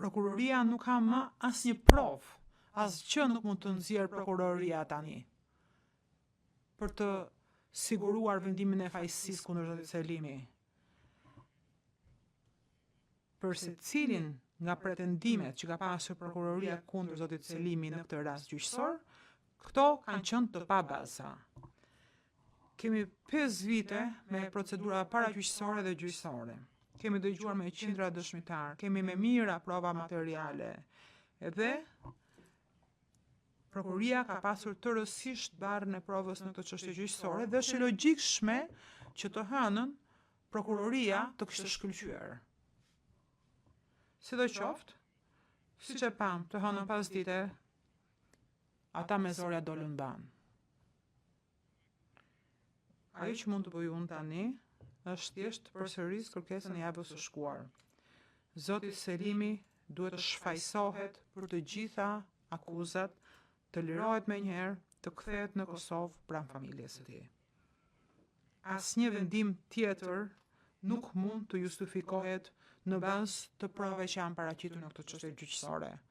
prokuroria nuk ka më asnjë provë, asgjë nuk mund të nxjerrë prokuroria tani për të siguruar vendimin e fajësisë kundër zotit Selimi. Për secilin nga pretendimet që ka pasur prokuroria kundër zotit Selimi në këtë rast gjyqësor, këto kanë qenë të pabaza. Kemi 5 vite me procedura paragjyqësore dhe gjyqësore. Kemi dëgjuar me qindra dëshmitar, kemi me mijëra prova materiale. Edhe prokuroria ka pasur tërësisht barrën e provës në këtë çështje gjyqësore dhe është e logjikshme që të hënën prokuroria të kishte shkëlqyer. Sidoqoftë, siç e pam, të hënën pasdite ata me zorja dolën banë. Ajo që mund të bëj unë tani është thjesht të përsëris kërkesën e javës së shkuar. Zoti Selimi duhet të shfaqsohet për të gjitha akuzat, të lirohet menjëherë, të kthehet në Kosovë pranë familjes së tij. Asnjë vendim tjetër nuk mund të justifikohet në bazë të provave që janë paraqitur në këtë çështje gjyqësore.